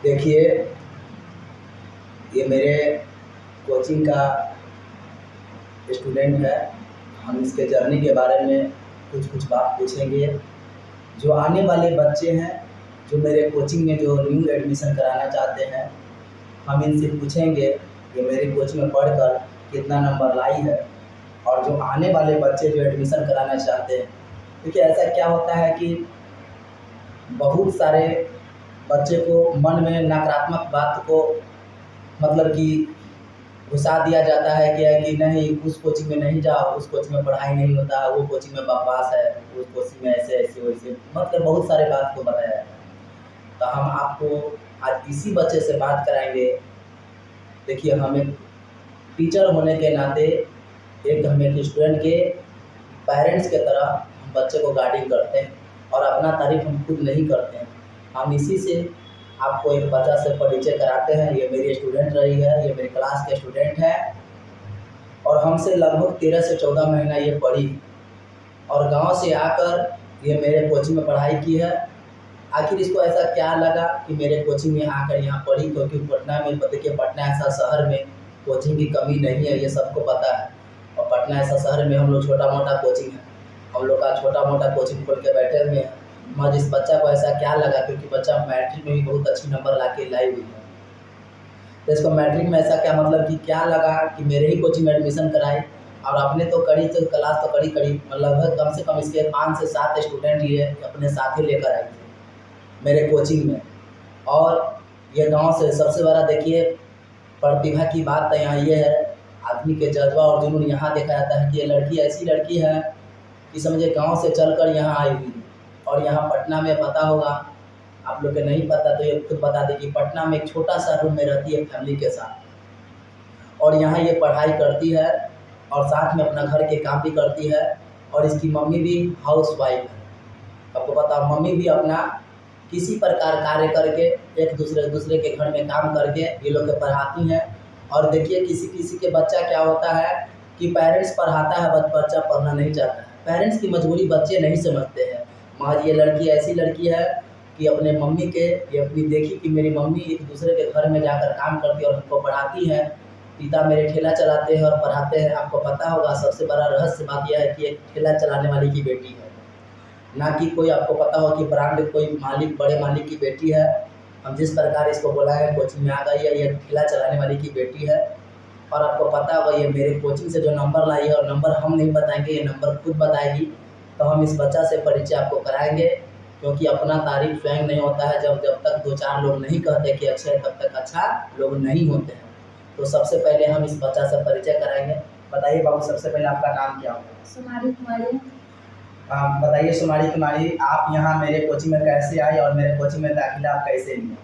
देखिए, ये मेरे कोचिंग का स्टूडेंट है। हम इसके जर्नी के बारे में कुछ बात पूछेंगे। जो आने वाले बच्चे हैं, जो मेरे कोचिंग में जो न्यू एडमिशन कराना चाहते हैं, हम इनसे पूछेंगे कि मेरी कोचिंग में पढ़कर कितना नंबर लाई है। और जो आने वाले बच्चे जो एडमिशन कराना चाहते हैं, देखिए ऐसा क्या होता है कि बहुत सारे बच्चे को मन में नकारात्मक बात को मतलब कि घुसा दिया जाता है कि नहीं, उस कोचिंग में नहीं जाओ, उस कोचिंग में पढ़ाई नहीं होता है, वो कोचिंग में बकवास है, उस कोचिंग में ऐसे ऐसे वैसे, मतलब बहुत सारे बात को बताया जाता है। तो हम आपको आज इसी बच्चे से बात कराएंगे। देखिए, हम एक टीचर होने के नाते हम एक स्टूडेंट के पेरेंट्स के तरह हम बच्चे को गाइडिंग करते हैं और अपना तारीफ हम खुद नहीं करते हैं। हम इसी से आपको एक बच्चा से परिचय कराते हैं। ये मेरी स्टूडेंट रही है, ये मेरी क्लास के स्टूडेंट है और हमसे लगभग 13 से 14 महीना ये पढ़ी और गांव से आकर ये मेरे कोचिंग में पढ़ाई की है। आखिर इसको ऐसा क्या लगा कि मेरे कोचिंग में आकर यहाँ पढ़ी, क्योंकि पटना में, देखिए पटना ऐसा शहर में कोचिंग की कमी नहीं है, ये सबको पता है। और पटना ऐसा शहर में हम लोग छोटा मोटा कोचिंग है, हम लोग का छोटा मोटा कोचिंग खोल के बैठे हुए हैं। मगर इस बच्चा को ऐसा क्या लगा, क्योंकि बच्चा मैट्रिक में भी बहुत अच्छी नंबर ला के लाई हुई है, तो इसको मैट्रिक में ऐसा क्या मतलब कि क्या लगा कि मेरे ही कोचिंग में एडमिशन कराई। और अपने तो करी, तो क्लास तो करी लगभग कम से कम इसके 5 से 7 स्टूडेंट ये अपने साथ ही लेकर आए थे मेरे कोचिंग में। और ये गांव से सबसे बड़ा देखिए प्रतिभा की बात तो यहाँ ये है, आदमी के जज्बा और जुनून यहाँ देखा जाता है कि ये लड़की ऐसी लड़की है कि समझे गांव से चलकर यहाँ आई हुई। और यहाँ पटना में पता होगा, आप लोग के नहीं पता तो ये खुद बता दें कि पटना में एक छोटा सा रूम में रहती है फैमिली के साथ, और यहाँ ये पढ़ाई करती है और साथ में अपना घर के काम भी करती है। और इसकी मम्मी भी हाउस वाइफ है। आपको पता, मम्मी भी अपना किसी प्रकार कार्य करके एक दूसरे के घर में काम करके ये लोग के पढ़ाती हैं। और देखिए, किसी के बच्चा क्या होता है कि पेरेंट्स पढ़ाता है, बच्चा पढ़ना नहीं चाहता है, पेरेंट्स की मजबूरी बच्चे नहीं समझते हैं। मगर ये लड़की ऐसी लड़की है कि अपने मम्मी के, ये अपनी देखी कि मेरी मम्मी एक दूसरे के घर में जाकर काम करती है और हमको पढ़ाती है। पिता मेरे ठेला चलाते हैं और पढ़ाते हैं। आपको पता होगा, सबसे बड़ा रहस्य बात यह है कि एक ठेला चलाने वाली की बेटी है, ना कि कोई, आपको पता हो कि ब्रांड कोई मालिक, बड़े मालिक की बेटी है। हम जिस प्रकार इसको बोला है कोचिंग में आ गई है, ये ठेला चलाने वाली की बेटी है। और आपको पता होगा, ये मेरे कोचिंग से जो नंबर लाई है, और नंबर हम नहीं बताएंगे, ये नंबर खुद बताएगी। तो हम इस बच्चा से परिचय आपको कराएंगे, क्योंकि अपना तारीफ स्वयं नहीं होता है। जब तक 2-4 लोग नहीं कहते कि अच्छा है, तब तक अच्छा लोग नहीं होते हैं। तो सबसे पहले हम इस बच्चा से परिचय कराएंगे। बताइए बाबू, सबसे पहले आपका नाम क्या होगा? सुमारी कुमारी। बताइए सुमारी कुमारी, आप यहाँ मेरे कोचिंग में कैसे आई और मेरे कोचिंग में दाखिला आप कैसे लिए?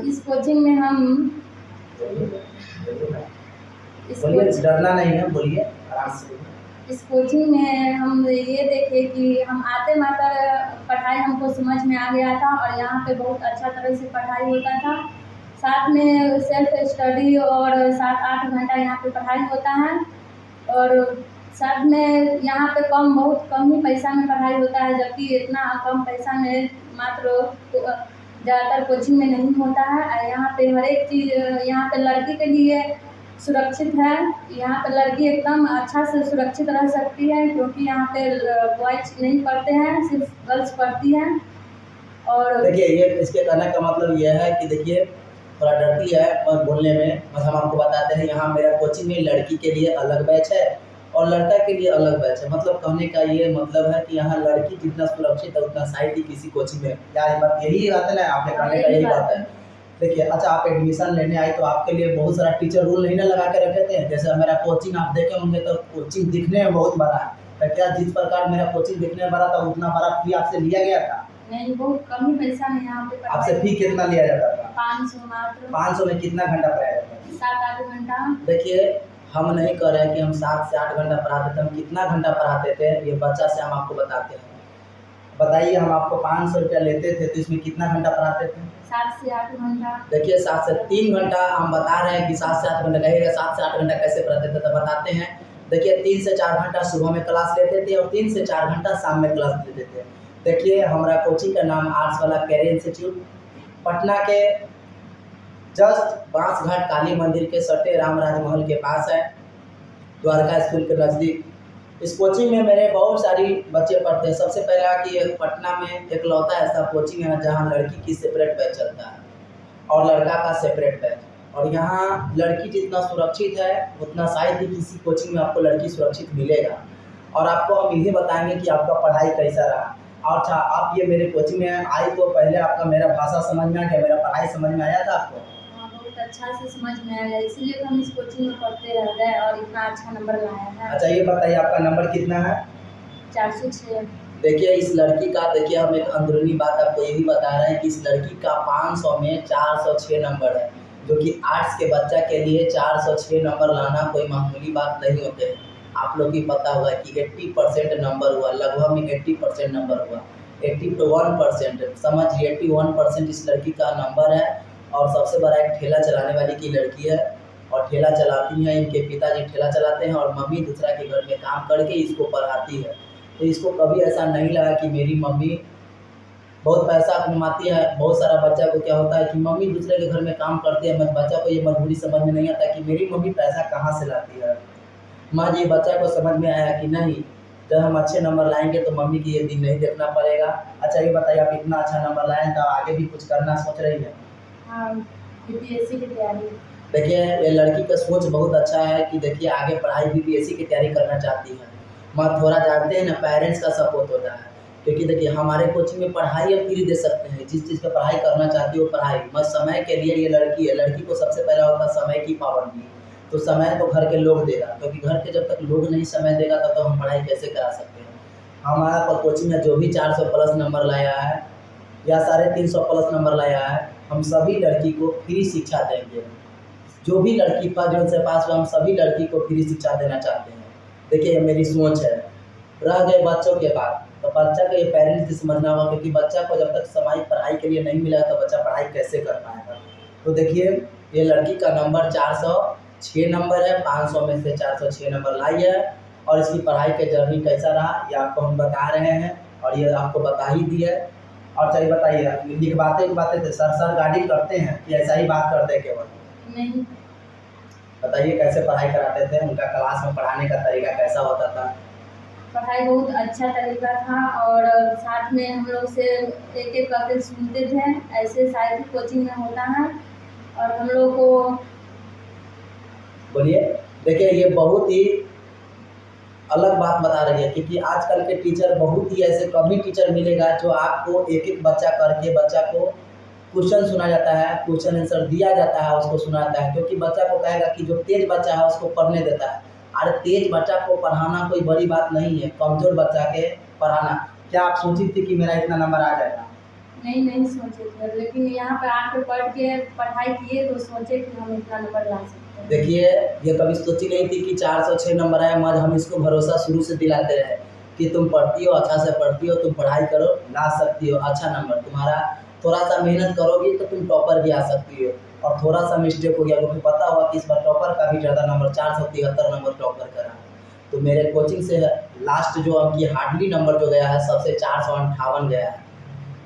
इस कोचिंग में हम बोलिए, डरना नहीं है, बोलिए आराम से। इस कोचिंग में हम ये देखे कि हम आते मात्र पढ़ाई हमको समझ में आ गया था और यहाँ पे बहुत अच्छा तरह से पढ़ाई होता था। साथ में सेल्फ स्टडी और 7-8 घंटा यहाँ पे पढ़ाई होता है। और साथ में यहाँ पे बहुत कम ही पैसा में पढ़ाई होता है, जबकि इतना कम पैसा में मात्र ज़्यादातर कोचिंग में नहीं होता है। यहाँ पे हर एक चीज़ यहाँ पे लड़की के लिए सुरक्षित है। यहाँ पे लड़की एकदम अच्छा से सुरक्षित रह सकती है, क्योंकि यहाँ पे बॉयज नहीं पढ़ते हैं, सिर्फ गर्ल्स पढ़ती हैं। और देखिए, ये इसके कहने का मतलब ये है कि देखिए थोड़ा डरती है और बोलने में, बस हम आपको बताते हैं यहाँ मेरा कोचिंग में लड़की के लिए अलग बैच है और लड़का के लिए अलग बैच है। मतलब कहने का ये मतलब है कि यहाँ लड़की जितना सुरक्षित है उतना शायद ही किसी कोचिंग में, क्या बात यही बात है ना, आपने कहने का यही बात है। देखिए, अच्छा आप एडमिशन लेने आए तो आपके लिए बहुत सारा टीचर रूल नहीं ना लगा के रखे थे। जैसे मेरा कोचिंग आप देखे होंगे तो कोचिंग दिखने में बहुत बड़ा है, तो क्या जिस प्रकार मेरा कोचिंग दिखने में बड़ा था उतना बड़ा फी आपसे लिया गया था? नहीं, बहुत कम ही पैसा में यहाँ पे आपसे फी कितना लिया जाता था? 500 मात्र। 500 में कितना घंटा पढ़ाया जाता था? 7-8 घंटा। देखिए, हम नहीं कह रहे हैं कि हम 7 से 8 घंटा पढ़ाते थे, हम कितना घंटा पढ़ाते थे ये बच्चा से हम आपको बताते हैं। बताइए, हम आपको 500 रुपया लेते थे तो इसमें कितना घंटा पढ़ाते थे? 7 से 8 घंटा। देखिए, 7 से 3 घंटा हम बता रहे हैं कि 7 से 8 घंटा, कहिएगा 7 से 8 घंटा कैसे पढ़ाते थे, तो बताते हैं। देखिए, 3 से 4 घंटा सुबह में क्लास लेते थे और 3 से 4 घंटा शाम में क्लास लेते थे। देखिए, हमारा कोचिंग का नाम आर्ट्स वाला कैरियर इंस्टीट्यूट पटना के जस्ट बांसघाट काली मंदिर के सटे राम राजमहल के पास है, द्वारका स्कूल के नज़दीक। इस कोचिंग में मेरे बहुत सारी बच्चे पढ़ते हैं। सबसे पहला कि पटना में एकलौता ऐसा कोचिंग है जहाँ लड़की की सेपरेट बैच चलता है और लड़का का सेपरेट बैच। और यहाँ लड़की जितना सुरक्षित है उतना शायद ही किसी कोचिंग में आपको लड़की सुरक्षित मिलेगा। और आपको हम यही बताएंगे कि आपका पढ़ाई कैसा रहा। और अच्छा, आप ये मेरे कोचिंग में आई तो पहले आपका मेरा भाषा समझ में आ गया, मेरा पढ़ाई समझ में आया था आपको? हाँ, बहुत अच्छा से समझ में आया, इसीलिए तो हम इस कोचिंग में पढ़ते रह गए और इतना अच्छा नंबर लाया है। अच्छा, ये बताइए आपका नंबर कितना है? 406। देखिए इस लड़की का, देखिए हम एक अंदरूनी बात आपको ये भी बता रहे हैं कि इस लड़की का 500 में 406 नंबर है, जो कि आर्ट्स के बच्चा के लिए 406 नंबर लाना कोई मामूली बात नहीं होते हैं। आप लोग की पता होगा कि 80% नंबर हुआ, लगभग में 80% नंबर हुआ, 81% समझिए 81% इस लड़की का नंबर है। और सबसे बड़ा एक ठेला चलाने वाली की लड़की है और ठेला चलाती हैं, इनके पिताजी ठेला चलाते हैं और मम्मी दूसरा के घर में काम करके इसको पढ़ाती है। तो इसको कभी ऐसा नहीं लगा कि मेरी मम्मी बहुत पैसा कमाती है। बहुत सारा बच्चा को क्या होता है कि मम्मी दूसरे के घर में काम करते हैं, बच्चा को ये मजबूरी समझ में नहीं आता कि मेरी मम्मी पैसा कहाँ से लाती है। माँ ये बच्चा को समझ में आया कि नहीं, जब हम अच्छे नंबर लाएंगे तो मम्मी की ये दिन नहीं देखना पड़ेगा। अच्छा ये बताइए, आप इतना अच्छा नंबर लाए तो आगे भी कुछ करना सोच रही है? हाँ, बीपीएससी की तैयारी। देखिए ये लड़की का सोच बहुत अच्छा है कि देखिए आगे पढ़ाई बीपीएससी की तैयारी करना चाहती है। माँ थोड़ा जानते हैं ना, पेरेंट्स का सपोर्ट होता है, क्योंकि देखिए हमारे कोचिंग में पढ़ाई हम फ्री दे सकते हैं। जिस चीज़ का पढ़ाई करना चाहती हो पढ़ाई, बस समय के लिए ये लड़की है। लड़की को सबसे पहला होता है समय की पाबंदी। तो समय तो घर के लोग देगा, क्योंकि घर के जब तक लोग नहीं समय देगा तब तो हम पढ़ाई कैसे करा सकते हैं। हमारा कोचिंग में जो भी 400 प्लस नंबर लाया है या 350 प्लस नंबर लाया है, हम सभी लड़की को फ्री शिक्षा देंगे। जो भी लड़की फर्स्ट से पास हुआ, हम सभी लड़की को फ्री शिक्षा देना चाहते हैं। देखिए मेरी सोच है। रह गए बच्चों के बाद, तो बच्चा को ये पेरेंट्स भी समझना होगा, क्योंकि बच्चा को जब तक समय पढ़ाई के लिए नहीं मिला तो बच्चा पढ़ाई कैसे कर पाएगा। तो देखिए ये लड़की का नंबर 406 नंबर है, 500 में से 406 नंबर लाई है। और इसकी पढ़ाई के जर्नी कैसा रहा ये आपको हम बता रहे हैं और ये आपको बता ही दी है। और चलिए बताइए, लिखवाते थे सर गाड़ी करते हैं कि ऐसा ही बात करते हैं केवल? नहीं। बताइए कैसे पढ़ाई कराते थे, उनका क्लास में पढ़ाने का तरीका कैसा होता था? पढ़ाई बहुत अच्छा तरीका था और साथ में हम लोग से एक एक करके सुनते थे, ऐसे शायद ही कोचिंग में होता है। और हम लोग को बोलिए। देखिए ये बहुत ही अलग बात बता रही है, क्योंकि आजकल के टीचर बहुत ही ऐसे, कभी टीचर मिलेगा जो आपको एक एक बच्चा करके बच्चा को क्वेश्चन सुना जाता है, क्वेश्चन आंसर दिया जाता है, उसको सुनाता है। क्योंकि बच्चा को कहेगा कि जो तेज बच्चा है उसको पढ़ने देता है। अरे तेज बच्चा को पढ़ाना कोई बड़ी बात नहीं है, कमज़ोर बच्चा के पढ़ाना। क्या आप सोची थी कि मेरा इतना नंबर आ जाएगा? नहीं सोचे थे, लेकिन यहाँ पर आकर पढ़ के पढ़ाई किए तो सोचे कि हम इतना नंबर ला सकते हैं। देखिए ये कभी सोची नहीं थी कि 406 नंबर आए, मगर हम इसको भरोसा शुरू से दिलाते रहे कि तुम पढ़ती हो, अच्छा से पढ़ती हो, तुम पढ़ाई करो, ला सकती हो अच्छा नंबर। तुम्हारा थोड़ा सा मेहनत करोगी तो तुम टॉपर भी आ सकती हो। और थोड़ा सा मिस्टेक हो गया, क्योंकि पता हुआ कि इस बार टॉपर का भी ज़्यादा नंबर 473 नंबर टॉपर करा। तो मेरे कोचिंग से लास्ट जो आपकी हार्डली नंबर जो गया है सबसे 458 गया है।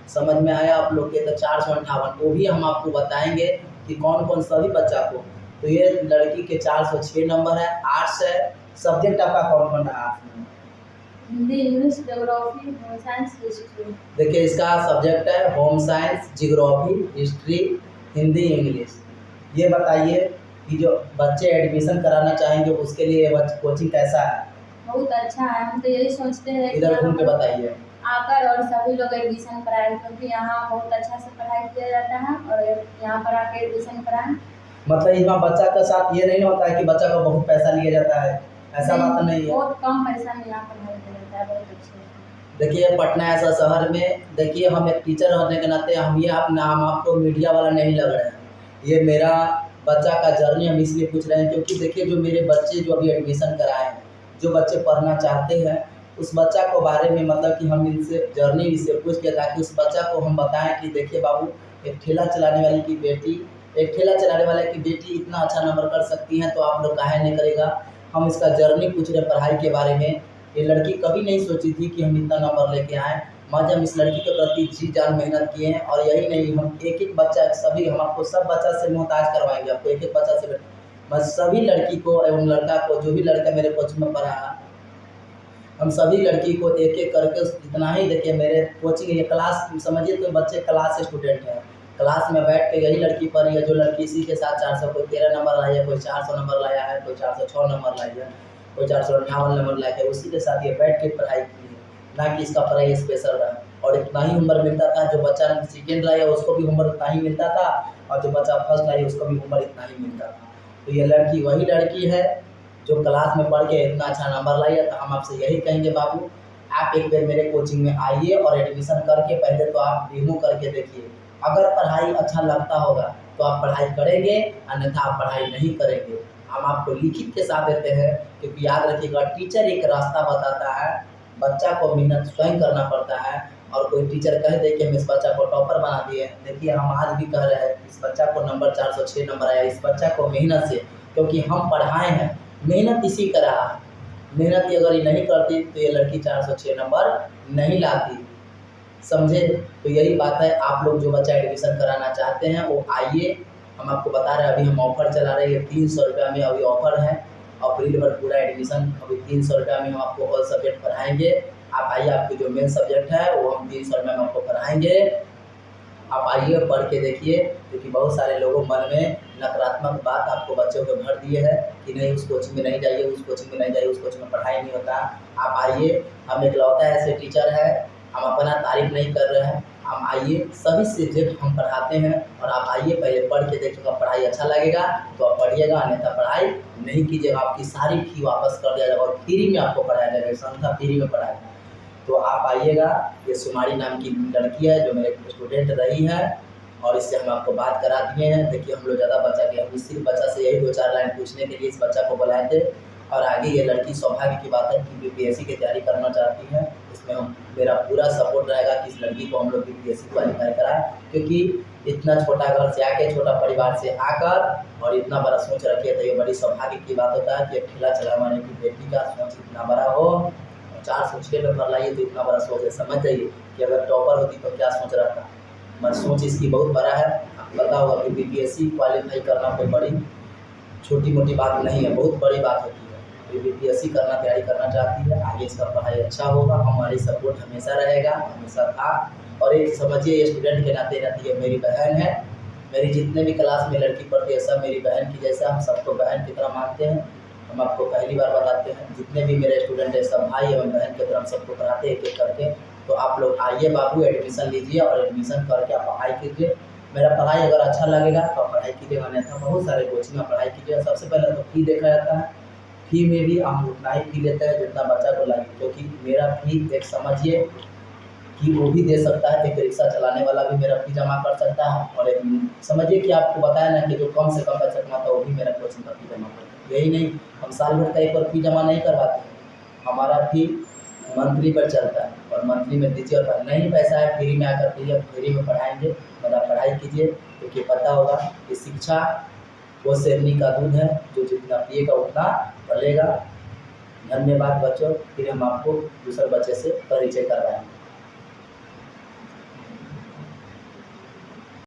समझ में आया आप लोग के? तो 458 वो भी हम आपको बताएंगे कि कौन कौन सभी बच्चा को। तो ये लड़की के 406 नंबर है। आर्ट्स है। सब्जेक्ट आपका कौन कौन रहा आर्ट्स में? Hindi, English, geography, science, history. देखिए इसका सब्जेक्ट है home science, geography, history, Hindi, English. ये बताइए कि जो बच्चे एडमिशन कराना चाहेंगे उसके लिए कोचिंग कैसा है? बहुत अच्छा है। हम तो यही सोचते हैं कि इधर घूम के बताइए। आकर और सभी लोग एडमिशन कराएं, क्योंकि यहाँ बहुत अच्छा से पढ़ाई किया जाता है और यहाँ पर आकर एडमिशन कराएं। मतलब इसमें बच्चा के साथ ये नहीं होता है कि बच्चा को बहुत पैसा लिया जाता है, ऐसा बात नहीं है। बहुत कम पैसा में यहाँ पढ़ाई किया जाता है, बहुत अच्छे। देखिए पटना ऐसा शहर में, देखिए हम एक टीचर होने के नाते हम आपको मीडिया वाला नहीं लग रहे हैं। ये मेरा बच्चा का जर्नी हम इसलिए पूछ रहे हैं क्योंकि देखिए जो मेरे बच्चे जो अभी एडमिशन कराए हैं, जो बच्चे पढ़ना चाहते हैं, उस बच्चा को बारे में मतलब कि हम इनसे जर्नी इससे पूछ के, ताकि उस बच्चा को हम बताएं कि देखिए बाबू, एक ठेला चलाने वाले की बेटी इतना अच्छा नंबर कर सकती हैं, तो आप लोग काहे नहीं करेगा। हम इसका जर्नी पूछ रहे पढ़ाई के बारे में। ये लड़की कभी नहीं सोची थी कि हम इतना नंबर लेके आएँ। आज हम इस लड़की के प्रति जी जान मेहनत किए हैं। और यही नहीं, हम एक एक बच्चा सभी हम आपको सब बच्चा से मोहताज करवाएंगे, आपको एक एक बच्चा से मैं सभी लड़की को एवं लड़का को, जो भी लड़का मेरे कोचिंग में पढ़ा है, हम सभी लड़की को एक एक करके इतना ही देखिए मेरे कोचिंग ये क्लास समझिए तो बच्चे क्लास स्टूडेंट हैं, क्लास में बैठ के यही लड़की पढ़ी है जो लड़की इसी के साथ 400 कोई 13 नंबर लाई है, कोई 400 नंबर लाया है, कोई 406 नंबर लाई है, कोई 458 नंबर लाया है, उसी के साथ ये बैठ के पढ़ाई की है, ना कि इसका पढ़ाई स्पेशल रहा। और इतना ही होमवर्क मिलता था, जो बच्चा सेकेंड लाया उसको भी होमवर्क उतना ही मिलता था, और जो बच्चा फर्स्ट लाया उसको भी होमवर्क इतना ही मिलता था। तो ये लड़की वही लड़की है जो क्लास में पढ़ के इतना अच्छा नंबर लाई है। तो हम आपसे यही कहेंगे बाबू, आप एक बार मेरे कोचिंग में आइए और एडमिशन करके पहले तो आप डेमो करके देखिए। अगर पढ़ाई अच्छा लगता होगा तो आप पढ़ाई करेंगे, अन्यथा आप पढ़ाई नहीं करेंगे। हम आपको लिखित के साथ देते हैं, क्योंकि याद रखिएगा टीचर एक रास्ता बताता है, बच्चा को मेहनत स्वयं करना पड़ता है। और कोई टीचर कह दे कि हम इस बच्चा को टॉपर बना दिए, देखिए हम आज भी कह रहे हैं इस बच्चा को नंबर 406 नंबर आया, इस बच्चा को मेहनत से, क्योंकि हम पढ़ाए हैं, मेहनत इसी का रहा है। मेहनत अगर ये नहीं करती तो ये लड़की 406 नंबर नहीं लाती, समझे। तो यही बात है, आप लोग जो बच्चा एडमिशन कराना चाहते हैं वो आइए। हम आपको बता रहे हैं अभी हम ऑफ़र चला रहे हैं, 300 रुपये में अभी ऑफ़र है, अप्रैल भर पूरा एडमिशन अभी 300 रुपये में हम आपको ऑल सब्जेक्ट पढ़ाएंगे। आप आइए, आपके जो मेन सब्जेक्ट है वो हम 300 रुपये में आपको पढ़ाएंगे। आप आइए, पढ़ के देखिए, क्योंकि बहुत सारे लोगों मन में नकारात्मक बात आपको बच्चों को भर दिए है कि नहीं उस कोचिंग में नहीं जाइए, उस कोचिंग में नहीं जाइए, उस कोचिंग में पढ़ाई नहीं होता। आप आइए, हम इकलौता ऐसे टीचर है, हम अपना तारीफ नहीं कर रहे हैं, हम आइए, सभी सब्जेक्ट हम पढ़ाते हैं। और आप आइए, पहले पढ़ के देखिएगा, पढ़ाई अच्छा लगेगा तो आप पढ़िएगा, अन्यथा पढ़ाई नहीं कीजिएगा। आपकी सारी फी वापस कर दिया जाएगा और फ्री में आपको पढ़ाया जाएगा, संस्था फ्री में पढ़ाएगा। तो आप आइएगा। ये सुमारी नाम की लड़की है जो मेरे स्टूडेंट रही है, और इससे हम आपको बात करा दिए हैं। देखिए हम लोग ज़्यादा बच्चा के, हम सिर्फ बच्चा से यही 2-4 लाइन पूछने के लिए इस बच्चा को बुलाए थे। और आगे ये लड़की सौभाग्य की बात है कि बीपीएससी की तैयारी करना चाहती है, इसमें हम मेरा पूरा सपोर्ट रहेगा कि इस लड़की को हम लोग बीपीएससी क्वालिफाई कराएं। क्योंकि इतना छोटा घर से आके, छोटा परिवार से आकर और इतना बड़ा सोच रखी है, तो ये बड़ी सौभाग्य की बात होता है कि एक ठेला चलाने की बेटी का सोच इतना बड़ा हो। 406 नंबर लाइए तो इतना बड़ा सोच है, समझ जाइए कि अगर टॉपर होती तो क्या सोच रहा था। मगर सोच इसकी बहुत बड़ा है। आपको पता होगा कि बीपीएससी क्वालिफाई करना कोई बड़ी छोटी मोटी बात नहीं है, बहुत बड़ी बात होती है। ये बीपीएससी करना, तैयारी करना चाहती है, आगे इसका पढ़ाई अच्छा होगा, हमारी सपोर्ट हमेशा रहेगा, हमेशा था। और एक समझिए, ये स्टूडेंट के नाते रहती है, मेरी बहन है। मेरी जितने भी क्लास में लड़की पढ़ती है सब मेरी बहन की जैसा, हम सबको बहन की तरह मानते हैं। हम आपको पहली बार बताते हैं, जितने भी मेरे स्टूडेंट हैं सब भाई एवं बहन की तरह हम सबको पढ़ाते हैं एक एक करके। तो आप लोग आइए बाबू, एडमिशन लीजिए और एडमिशन करके आप पढ़ाई कीजिए। मेरा पढ़ाई अगर अच्छा लगेगा तो आप पढ़ाई कीजिएगा, अन्यथा बहुत सारे कोचिंग में पढ़ाई कीजिएगा। सबसे पहले तो फ़ी देखा जाता है, फ़ी में भी हम उतना ही फ़ी लेते हैं जितना बच्चा को लगे, क्योंकि मेरा फ़ी एक समझिए कि वो भी दे सकता है, एक रिक्शा चलाने वाला भी मेरा फ़ी जमा कर सकता है। और एक समझिए कि आपको बताया ना कि जो कम से कम पैसा कमाता है वो भी मेरा कोचिंग का फ़ी जमा करता है। यही नहीं, हम साल भर का एक बार फ़ी जमा नहीं करवाते हैं, हमारा फ़ी मंथली पर चलता है और मंथली में दीजिए। और नहीं पैसा है फ्री में आकर के फ्री में पढ़ाएंगे, मतलब पढ़ाई कीजिए, क्योंकि पता होगा कि शिक्षा वो शेरनी का दूध है, जो जितना पिएगा उतना पलेगा। धन्यवाद बच्चों, फिर हम आपको दूसरे बच्चे से परिचय करवाएंगे।